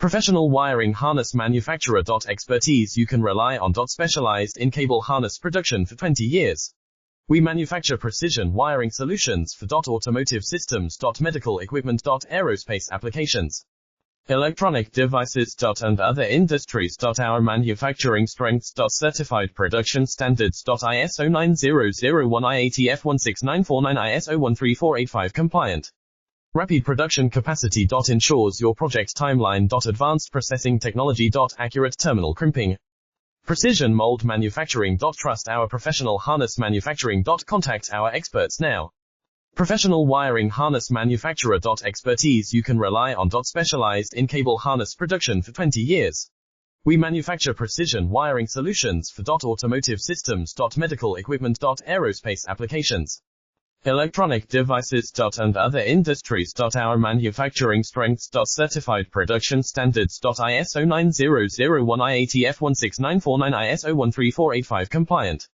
Professional wiring harness manufacturer. Expertise you can rely on. Specialized in cable harness production for 20 years. We manufacture precision wiring solutions for automotive systems, medical equipment, aerospace applications, electronic devices, and other industries. Our manufacturing strengths. Certified production standards. ISO 9001 IATF 16949 ISO 13485 compliant. Rapid production capacity. Ensures your project timeline. Advanced processing technology. Accurate terminal crimping. Precision mold manufacturing. Trust our professional harness manufacturing. Contact our experts now. Professional wiring harness manufacturer. Expertise you can rely on. Specialized in cable harness production for 20 years. We manufacture precision wiring solutions for automotive systems, medical equipment, aerospace applications, electronic devices, and other industries. Our manufacturing strengths. Certified production standards. ISO 9001 IATF 16949 ISO 13485 compliant.